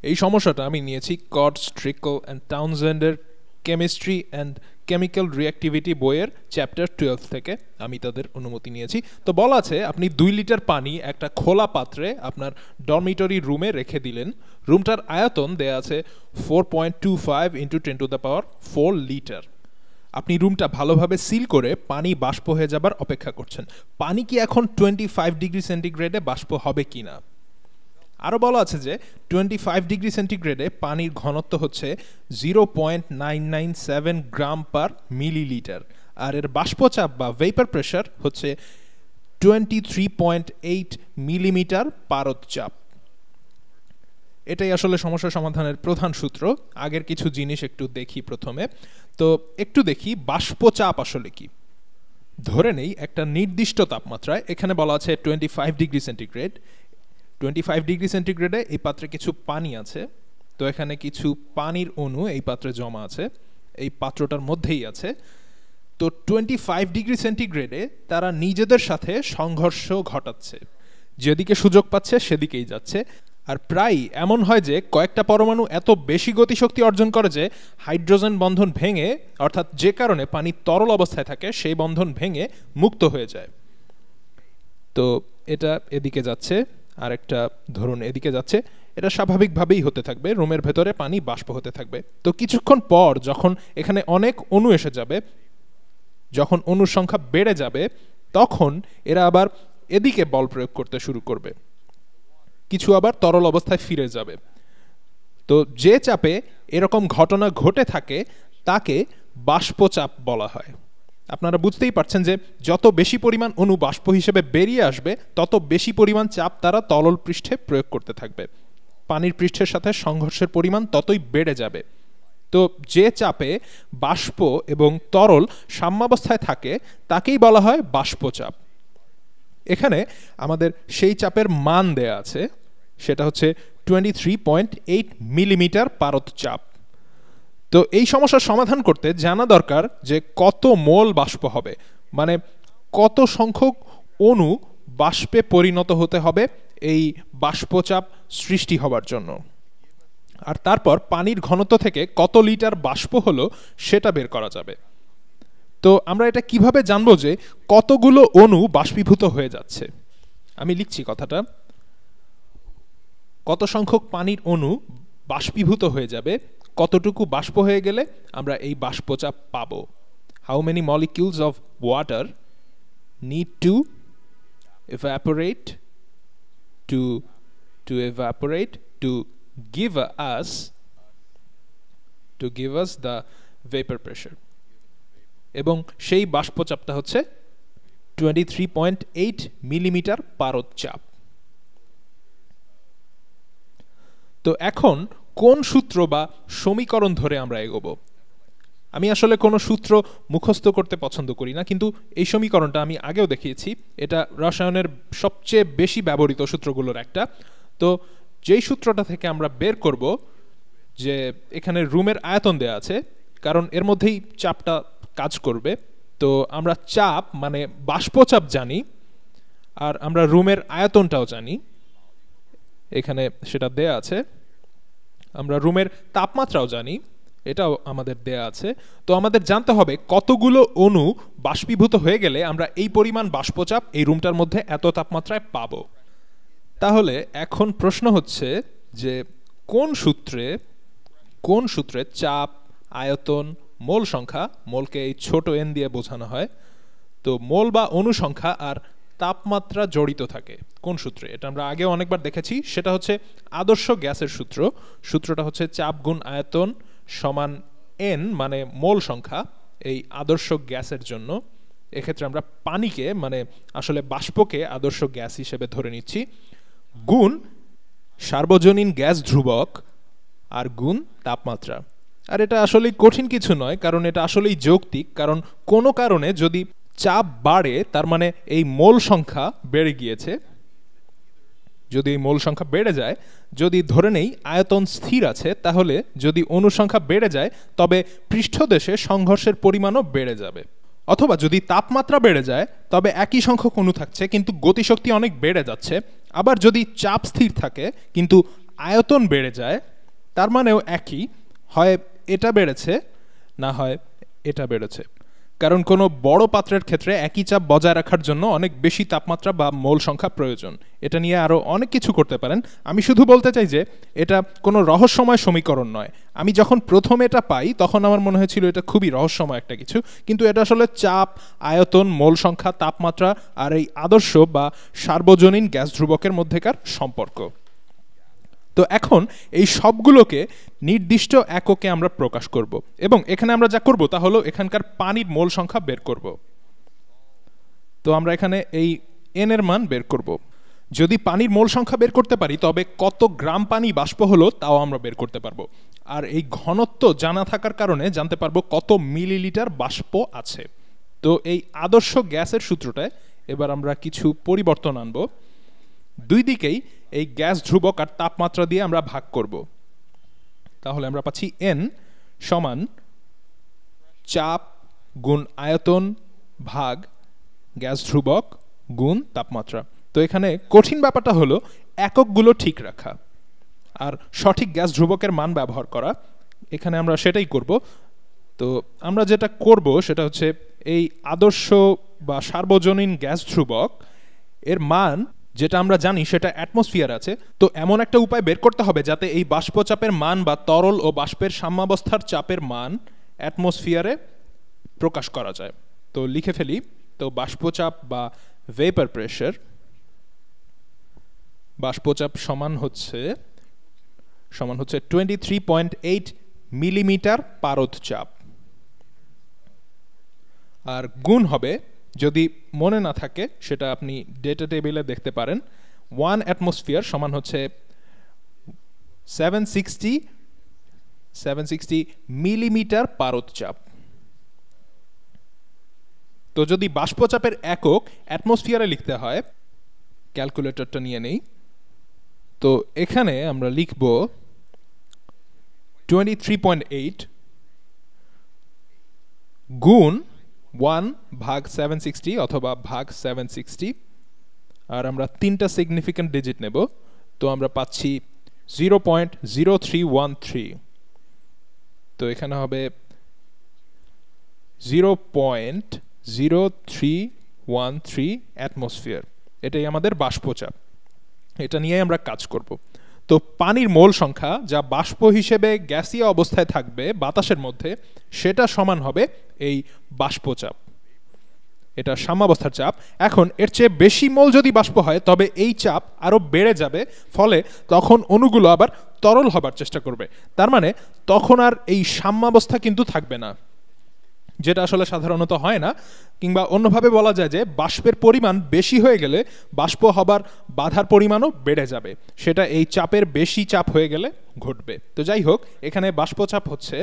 এই সমস্যাটা আমি নিয়েছি কটস, ট্রিকল অ্যান্ড টাউনজেন্ডের কেমিস্ট্রি অ্যান্ড কেমিক্যাল রিঅ্যাক্টিভিটি বইয়ের চ্যাপ্টার 12 থেকে আমি তাদের অনুমতি নিয়েছি। তো বলা আছে আপনি 2 লিটার পানি একটা খোলা পাত্রে আপনার ডরমিটরি রুমে রেখে দিলেন। রুমটার আয়তন দেয়া আছে 4.25 ইন্টু 10⁴ লিটার। আপনি রুমটা ভালোভাবে সিল করে পানি বাষ্প হয়ে যাবার অপেক্ষা করছেন। পানি কি এখন 25 ডিগ্রি সেন্টিগ্রেডে বাষ্প হবে কি না? আরও বলা আছে যে 25 ডিগ্রি সেন্টিগ্রেডে পানির ঘনত্ব হচ্ছে 0.997 গ্রাম পার মিলিলিটার, আর এর বাষ্পচাপ বা ভেপার প্রেশার হচ্ছে 23.8 মিলিমিটার পারদচাপ। এটাই আসলে সমস্যা সমাধানের প্রধান সূত্র। আগের কিছু জিনিস একটু দেখি প্রথমে। তো একটু দেখি বাষ্পচাপ আসলে কি। ধরে নেই একটা নির্দিষ্ট তাপমাত্রায়, এখানে বলা আছে 25 ডিগ্রি সেন্টিগ্রেড। 25 ডিগ্রি সেন্টিগ্রেডে এই পাত্রে কিছু পানি আছে। তো এখানে কিছু পানির অণু এই পাত্রে জমা আছে, এই পাত্রটার মধ্যেই আছে। তো 25 ডিগ্রি সেন্টিগ্রেডে তারা নিজেদের সাথে সংঘর্ষ ঘটাচ্ছে, যেদিকে সুযোগ পাচ্ছে সেদিকেই যাচ্ছে। আর প্রায় এমন হয় যে কয়েকটা পরমাণু এত বেশি গতিশক্তি অর্জন করে যে হাইড্রোজেন বন্ধন ভেঙে, অর্থাৎ যে কারণে পানি তরল অবস্থায় থাকে সেই বন্ধন ভেঙে মুক্ত হয়ে যায়। তো এটা এদিকে যাচ্ছে, আর একটা ধরুন এদিকে যাচ্ছে। এটা স্বাভাবিকভাবেই হতে থাকবে, রুমের ভেতরে পানি বাষ্প হতে থাকবে। তো কিছুক্ষণ পর যখন এখানে অনেক অণু এসে যাবে, যখন অণুর সংখ্যা বেড়ে যাবে, তখন এরা আবার এদিকে বল প্রয়োগ করতে শুরু করবে, কিছু আবার তরল অবস্থায় ফিরে যাবে। তো যে চাপে এরকম ঘটনা ঘটে থাকে তাকে বাষ্পচাপ বলা হয়। আপনারা বুঝতেই পারছেন যে যত বেশি পরিমাণ অণু বাষ্প হিসেবে বেরিয়ে আসবে তত বেশি পরিমাণ চাপ তারা তরল পৃষ্ঠে প্রয়োগ করতে থাকবে। পানির পৃষ্ঠের সাথে সংঘর্ষের পরিমাণ ততই বেড়ে যাবে। তো যে চাপে বাষ্প এবং তরল সাম্যাবস্থায় থাকে তাকেই বলা হয় বাষ্পচাপ। এখানে আমাদের সেই চাপের মান দেয়া আছে, সেটা হচ্ছে 23.8 মিলিমিটার পারদচাপ। তো এই সমস্যার সমাধান করতে জানা দরকার যে কত মোল বাষ্প হবে, মানে কত সংখ্যক অণু বাষ্পে পরিণত হতে হবে এই বাষ্পচাপ সৃষ্টি হবার জন্য। আর তারপর পানির ঘনত্ব থেকে কত লিটার বাষ্প হলো সেটা বের করা যাবে। তো আমরা এটা কিভাবে জানবো যে কতগুলো অণু বাষ্পীভূত হয়ে যাচ্ছে? আমি লিখছি কথাটা। কত সংখ্যক পানির অণু বাষ্পীভূত হয়ে যাবে, কতটুকু বাষ্প হয়ে গেলে আমরা এই বাষ্পচাপ পাবো। How many molecules of water need to evaporate to evaporate to give us the vapor pressure, এবং সেই বাষ্পচাপটা হচ্ছে 23.8 মিলিমিটার পারদচাপ। তো এখন কোন সূত্র বা সমীকরণ ধরে আমরা এগোবো? আমি আসলে কোনো সূত্র মুখস্থ করতে পছন্দ করি না, কিন্তু এই সমীকরণটা আমি আগেও দেখিয়েছি। এটা রসায়নের সবচেয়ে বেশি ব্যবহৃত সূত্রগুলোর একটা। তো যেই সূত্রটা থেকে আমরা বের করব যে এখানে রুমের আয়তন দেয়া আছে, কারণ এর মধ্যেই চাপটা কাজ করবে। তো আমরা চাপ মানে বাষ্পচাপ জানি, আর আমরা রুমের আয়তনটাও জানি, এখানে সেটা দেয়া আছে। আমরা রুমের তাপমাত্রাও জানি, এটাও আমাদের দেয়া আছে। তো আমাদের জানতে হবে কতগুলো অণু বাষ্পীভূত হয়ে গেলে আমরা এই পরিমাণ বাষ্পচাপ এই রুমটার মধ্যে এত তাপমাত্রায় পাবো। তাহলে এখন প্রশ্ন হচ্ছে যে কোন সূত্রে চাপ, আয়তন, মোল সংখ্যা, মোলকে এই ছোট এন দিয়ে বোঝানো হয়, তো মোল বা অণু সংখ্যা আর তাপমাত্রা জড়িত থাকে কোন সূত্রে? এটা আমরা আগে অনেকবার দেখেছি, সেটা হচ্ছে আদর্শ গ্যাসের সূত্র। সূত্রটা হচ্ছে চাপ গুণ আয়তন সমান এন, মানে মোল সংখ্যা এই আদর্শ গ্যাসের জন্য। এক্ষেত্রে আমরা পানিকে, মানে আসলে বাষ্পকে আদর্শ গ্যাস হিসেবে ধরে নিচ্ছি, গুণ সার্বজনীন গ্যাস ধ্রুবক আর গুণ তাপমাত্রা। আর এটা আসলেই কঠিন কিছু নয়, কারণ এটা আসলেই যৌক্তিক। কারণ কোনো কারণে যদি চাপ বাড়ে তার মানে এই মোল সংখ্যা বেড়ে গিয়েছে। যদি এই মোল সংখ্যা বেড়ে যায়, যদি ধরে নেই আয়তন স্থির আছে, তাহলে যদি অণু সংখ্যা বেড়ে যায় তবে পৃষ্ঠদেশে সংঘর্ষের পরিমাণও বেড়ে যাবে। অথবা যদি তাপমাত্রা বেড়ে যায় তবে একই সংখ্যক অণু থাকছে কিন্তু গতিশক্তি অনেক বেড়ে যাচ্ছে। আবার যদি চাপ স্থির থাকে কিন্তু আয়তন বেড়ে যায় তার মানেও একই, হয় এটা বেড়েছে না হয় এটা বেড়েছে। কারণ কোনো বড় পাত্রের ক্ষেত্রে একই চাপ বজায় রাখার জন্য অনেক বেশি তাপমাত্রা বা মোল সংখ্যা প্রয়োজন। এটা নিয়ে আরও অনেক কিছু করতে পারেন। আমি শুধু বলতে চাই যে এটা কোনো রহস্যময় সমীকরণ নয়। আমি যখন প্রথম এটা পাই তখন আমার মনে হয়েছিল এটা খুবই রহস্যময় একটা কিছু, কিন্তু এটা আসলে চাপ, আয়তন, মোল সংখ্যা, তাপমাত্রা আর এই আদর্শ বা সার্বজনীন গ্যাস ধ্রুবকের মধ্যেকার সম্পর্ক। তো এখন এই সবগুলোকে নির্দিষ্ট এককে আমরা প্রকাশ করব, এবং এখানে আমরা যা করব তা হলো এখানকার পানির মোল সংখ্যা বের করব। তো আমরা এখানে এই এন এর মান বের করব। যদি পানির মোল সংখ্যা বের করতে পারি তবে কত গ্রাম পানি বাষ্প হলো তাও আমরা বের করতে পারবো। আর এই ঘনত্ব জানা থাকার কারণে জানতে পারবো কত মিলিলিটার বাষ্প আছে। তো এই আদর্শ গ্যাসের সূত্রটায় এবার আমরা কিছু পরিবর্তন আনবো। দুই দিকেই এই গ্যাস ধ্রুবক আর তাপমাত্রা দিয়ে আমরা ভাগ করব। তাহলে আমরা পাচ্ছি এন সমান চাপ গুণ আয়তন ভাগ গ্যাস ধ্রুবক গুণ তাপমাত্রা। তো এখানে কঠিন ব্যাপারটা হলো এককগুলো ঠিক রাখা আর সঠিক গ্যাস ধ্রুবকের মান ব্যবহার করা। এখানে আমরা সেটাই করব। তো আমরা যেটা করব সেটা হচ্ছে এই আদর্শ বা সার্বজনীন গ্যাস ধ্রুবক এর মান যেটা আমরা জানি সেটা অ্যাটমসফিয়ার আছে। তো এমন একটা উপায় বের করতে হবে যাতে এই বাষ্পচাপের মান বা তরল ও বাষ্পের সাম্যাবস্থার চাপের মান অ্যাটমসফিয়ারে প্রকাশ করা যায়। তো লিখে ফেলি। তো বাষ্পচাপ বা ভেপার প্রেশার, বাষ্পচাপ সমান হচ্ছে 23.8 মিলিমিটার পারদ চাপ, আর গুণ হবে, যদি মনে না থাকে সেটা আপনি ডেটা টেবিলে দেখতে পারেন, 1 অ্যাটমসফিয়ার সমান হচ্ছে 760 মিলিমিটার পারদ চাপ। তো যদি বাষ্পচাপের একক অ্যাটমসফিয়ারে লিখতে হয়, ক্যালকুলেটরটা নিয়ে নেই। তো এখানে আমরা লিখব 23.8 গুণ 1 ভাগ 760 অথবা ভাগ 760, আর আমরা তিনটা সিগনিফিক্যান্ট ডিজিট নেব। তো আমরা পাচ্ছি 0.0313। তো এখানে হবে 0.0313 অ্যাটমসফিয়ার। এটাই আমাদের বাষ্পচাপ। এটা নিয়ে আমরা কাজ করব। তো পানির মোল সংখ্যা যা বাষ্প হিসেবে গ্যাসীয় অবস্থায় থাকবে বাতাসের মধ্যে, সেটা সমান হবে এই বাষ্পচাপ। এটা সাম্যাবস্থার চাপ। এখন এর চেয়ে বেশি মোল যদি বাষ্প হয় তবে এই চাপ আরো বেড়ে যাবে, ফলে তখন অণুগুলো আবার তরল হবার চেষ্টা করবে। তার মানে তখন আর এই সাম্যাবস্থা কিন্তু থাকবে না, যেটা আসলে সাধারণত হয় না। কিংবা অন্যভাবে বলা যায় যে বাষ্পের পরিমাণ বেশি হয়ে গেলে বাষ্প হবার বাধার পরিমাণও বেড়ে যাবে, সেটা এই চাপের বেশি চাপ হয়ে গেলে ঘটবে। তো যাই হোক, এখানে বাষ্পচাপ হচ্ছে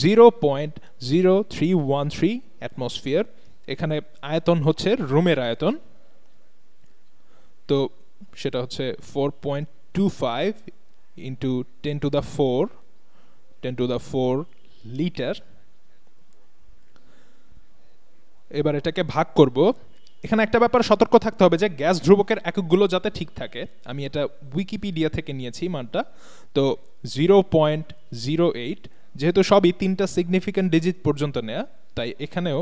0.0313 অ্যাটমসফিয়ার। এখানে আয়তন হচ্ছে রুমের আয়তন, তো সেটা হচ্ছে 4.25 ইন্টু 10⁴ লিটার। এবার এটাকে ভাগ করব। এখানে একটা ব্যাপার সতর্ক থাকতে হবে যে গ্যাস ধ্রুবকের এককগুলো যাতে ঠিক থাকে। আমি এটা উইকিপিডিয়া থেকে নিয়েছি মানটা। তো 0.08, যেহেতু সবই তিনটা সিগনিফিক্যান্ট ডিজিট পর্যন্ত নেয়া, তাই এখানেও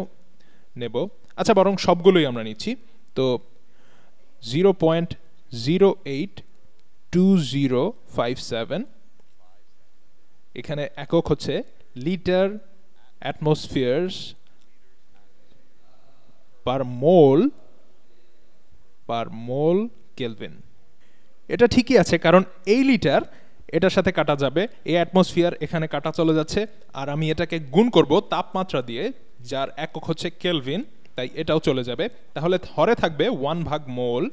নেব। আচ্ছা, বরং সবগুলোই আমরা নিচ্ছি। তো 0.082057, এখানে একক হচ্ছে লিটার অ্যাটমসফিয়ার্স পার মোল কেলভিন। এটা ঠিকই আছে, কারণ এই লিটার এটার সাথে কাটা যাবে, এই অ্যাটমসফিয়ার এখানে কাটা চলে যাচ্ছে, আর আমি এটাকে গুণ করব তাপমাত্রা দিয়ে, যার একক হচ্ছে কেলভিন, তাই এটাও চলে যাবে। তাহলে হরে থাকবে 1 ভাগ মোল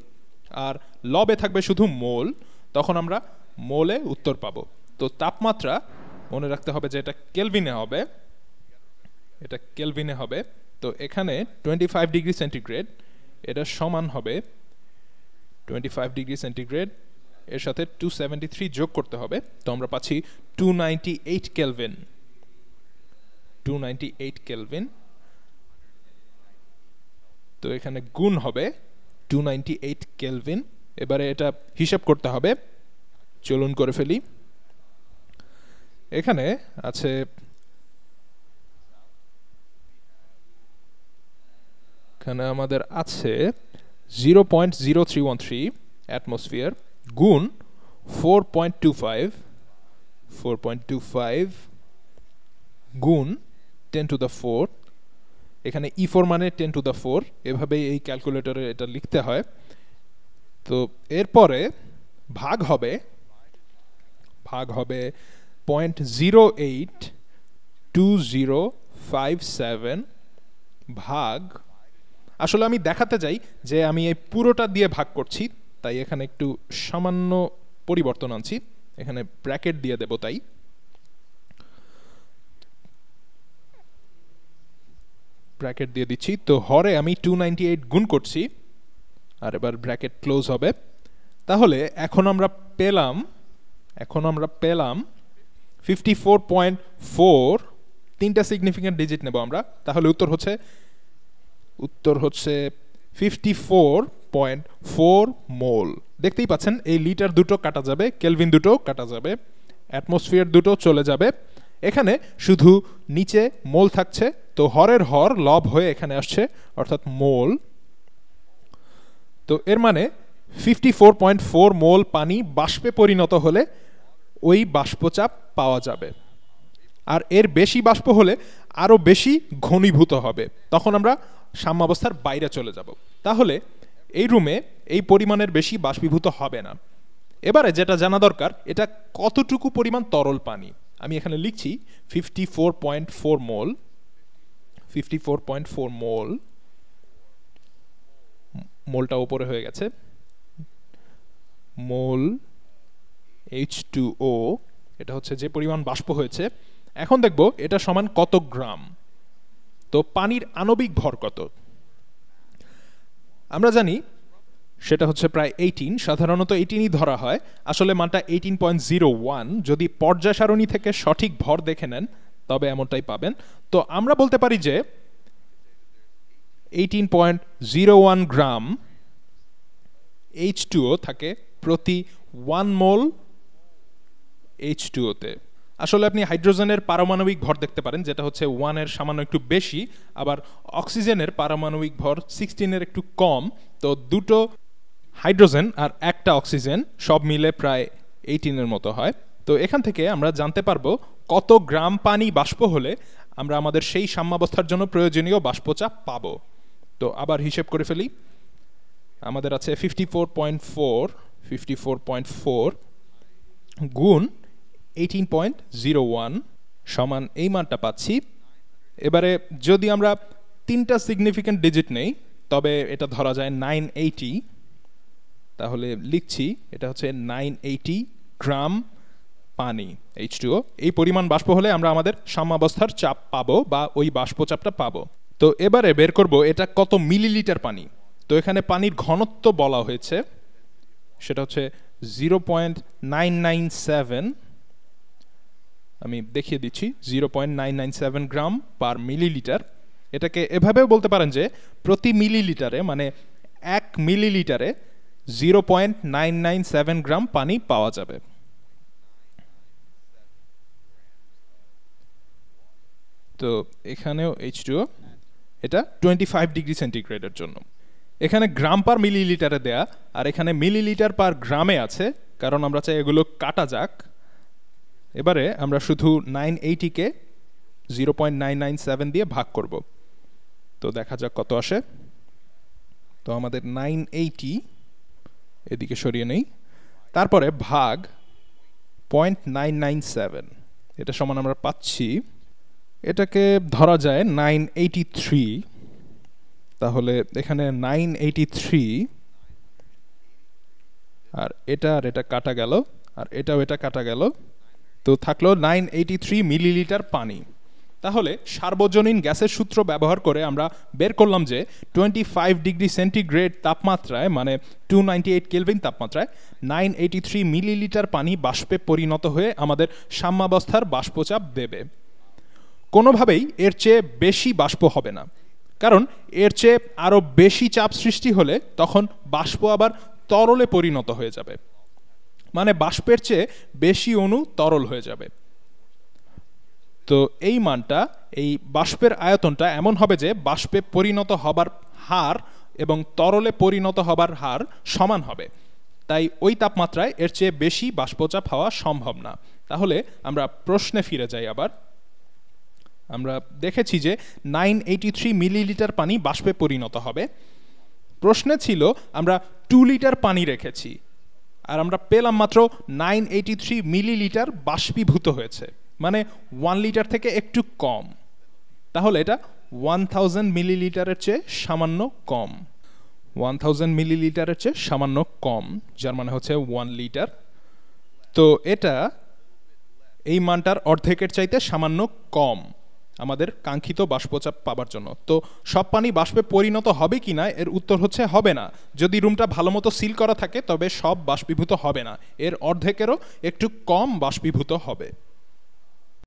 আর লবে থাকবে শুধু মোল। তখন আমরা মোলে উত্তর পাবো। তো তাপমাত্রা মনে রাখতে হবে যে এটা কেলভিনে হবে, এটা কেলভিনে হবে। তো এখানে 25 ডিগ্রি সেন্টিগ্রেড, এটা সমান হবে 25 ডিগ্রি সেন্টিগ্রেড এর সাথে 273 যোগ করতে হবে। তো আমরা পাচ্ছি 298 কেলভিন। 298 কেলভিন। তো এখানে গুণ হবে 298 কেলভিন। এবারে এটা হিসাব করতে হবে। চলুন করে ফেলি। এখানে আছে এখানে আমাদের আছে 0.0313 অ্যাটমসফিয়ার গুণ 4.25 গুণ 10 টু দ্য 4। এখানে E4 মানে 10 টু দ্য 4, এভাবেই এই ক্যালকুলেটরে এটা লিখতে হয়। তো এরপরে ভাগ হবে 0.082057 ভাগ, আসলে আমি দেখাতে চাই যে আমি এই পুরোটা দিয়ে ভাগ করছি, তাই এখানে একটু সামান্য পরিবর্তন আনছি, এখানে ব্র্যাকেট দিয়ে দেব, তাই ব্র্যাকেট দিয়ে দিচ্ছি। তো হরে আমি 298 গুণ করছি, আর এবার ব্র্যাকেট ক্লোজ হবে। তাহলে এখন আমরা পেলাম 54.4, তিনটা সিগনিফিক্যান্ট ডিজিট নেব আমরা, তাহলে উত্তর হচ্ছে 54.4 মোল। দেখতেই পাচ্ছেন এই লিটার দুটো কাটা যাবে, কেলভিন দুটো কাটা যাবে, অ্যাটমসফিয়ার দুটো চলে যাবে, এখানে শুধু নিচে মোল থাকছে। তো হরের হর লব হয়ে এখানে আসছে, অর্থাৎ মোল। তো এর মানে 54.4 মোল পানি বাষ্পে পরিণত হলে ওই বাষ্পচাপ পাওয়া যাবে। আর এর বেশি বাষ্প হলে আরো বেশি ঘনীভূত হবে, তখন আমরা সাম্যাবস্থার বাইরে চলে যাব। তাহলে এই রুমে এই পরিমাণের বেশি বাষ্পীভূত হবে না। এবারে যেটা জানা দরকার, এটা কতটুকু পরিমাণ তরল পানি। আমি এখানে লিখছি 54.4 মোল। 54.4 মোল, মোলটা উপরে হয়ে গেছে, মোল H2O, এটা হচ্ছে যে পরিমাণ বাষ্প হয়েছে। এখন দেখব এটা সমান কত গ্রাম। তো পানির আণবিক ভর কত আমরা জানি, সেটা হচ্ছে প্রায় 18, সাধারণত 18ই ধরা হয়, আসলে মানটা 18.01। যদি পর্যায় সারণী থেকে সঠিক ভর দেখে নেন তবে এমনটাই পাবেন। তো আমরা বলতে পারি যে 18.01 গ্রাম H2O থাকে প্রতি 1 মোল H2O তে। আসলে আপনি হাইড্রোজেনের পারমাণবিক ভর দেখতে পারেন, যেটা হচ্ছে 1 এর সামান্য একটু বেশি, আবার অক্সিজেনের পারমাণবিক ভর 16 এর একটু কম। তো দুটো হাইড্রোজেন আর একটা অক্সিজেন সব মিলে প্রায় 18 এর মতো হয়। তো এখান থেকে আমরা জানতে পারবো কত গ্রাম পানি বাষ্প হলে আমরা আমাদের সেই সাম্যাবস্থার জন্য প্রয়োজনীয় বাষ্পচাপ পাবো। তো আবার হিসেব করে ফেলি, আমাদের আছে 54.4 গুণ 18.01 সমান এই মানটা পাচ্ছি। এবারে যদি আমরা তিনটা সিগনিফিক্যান্ট ডিজিট নেই তবে এটা ধরা যায় 980, তাহলে লিখছি এটা হচ্ছে 980 গ্রাম পানি H2O। এই পরিমাণ বাষ্প হলে আমরা আমাদের সাম্যাবস্থার চাপ পাবো বা ওই বাষ্পচাপটা পাবো। তো এবারে বের করব এটা কত মিলিলিটার পানি। তো এখানে পানির ঘনত্ব বলা হয়েছে, সেটা হচ্ছে 0.997, আমি দেখিয়ে দিচ্ছি, 0.997 গ্রাম পার মিলিলিটার। এটাকে এভাবেও বলতে পারেন যে প্রতি মিলিলিটারে, মানে 1 মিলিলিটারে 0.997 গ্রাম পানি পাওয়া যাবে। তো এখানেও H2O, এটা 25 ডিগ্রি সেন্টিগ্রেডের জন্য। এখানে গ্রাম পার মিলিলিটারে দেয়া, আর এখানে মিলিলিটার পার গ্রামে আছে, কারণ আমরা চাই এগুলো কাটা যাক। এবারে আমরা শুধু 980-কে 0.997 দিয়ে ভাগ করব। তো দেখা যাক কত আসে। তো আমাদের 980 এদিকে সরিয়ে নেই, তারপরে ভাগ 0.997, এটা সমান আমরা পাচ্ছি, এটাকে ধরা যায় 983। তাহলে এখানে 983, আর এটা কাটা গেল, আর এটা কাটা গেল, তো থাকলো 983 মিলিলিটার পানি। তাহলে সার্বজনীন গ্যাসের সূত্র ব্যবহার করে আমরা বের করলাম যে 25 ডিগ্রি সেন্টিগ্রেড তাপমাত্রায়, মানে 298 কেলভিন তাপমাত্রায় 983 মিলিলিটার পানি বাষ্পে পরিণত হয়ে আমাদের সাম্যাবস্থার বাষ্পচাপ দেবে। কোনোভাবেই এর চেয়ে বেশি বাষ্প হবে না, কারণ এর চেয়ে আরো বেশি চাপ সৃষ্টি হলে তখন বাষ্প আবার তরলে পরিণত হয়ে যাবে। মানে বাষ্পের চেয়ে বেশি অণু তরল হয়ে যাবে। তো এই মানটা, এই বাষ্পের আয়তনটা এমন হবে যে বাষ্পে পরিণত হবার হার এবং তরলে পরিণত হবার হার সমান হবে, তাই ওই তাপমাত্রায় এর চেয়ে বেশি বাষ্পচাপ হওয়া সম্ভব না। তাহলে আমরা প্রশ্নে ফিরে যাই। আবার আমরা দেখেছি যে 983 মিলিলিটার পানি বাষ্পে পরিণত হবে। প্রশ্নে ছিল আমরা 2 লিটার পানি রেখেছি, আর আমরা পেলাম মাত্র 983 মিলিলিটার বাষ্পীভূত হয়েছে, মানে 1 লিটার থেকে একটু কম। তাহলে এটা 1000 মিলিলিটারের চেয়ে সামান্য কম। 1000 মিলিলিটারের চেয়ে সামান্য কম, যার মানে হচ্ছে 1 লিটার। তো এটা এই মানটার অর্ধেকের চাইতে সামান্য কম আমাদের কাঙ্ক্ষিত বাষ্পচাপ পাবার জন্য। তো সব পানি বাষ্পে পরিণত হবে কি না, এর উত্তর হচ্ছে হবে না। যদি রুমটা ভালো মতো সিল করা থাকে তবে সব বাষ্পীভূত হবে না, এর অর্ধেকেরও একটু কম বাষ্পীভূত হবে।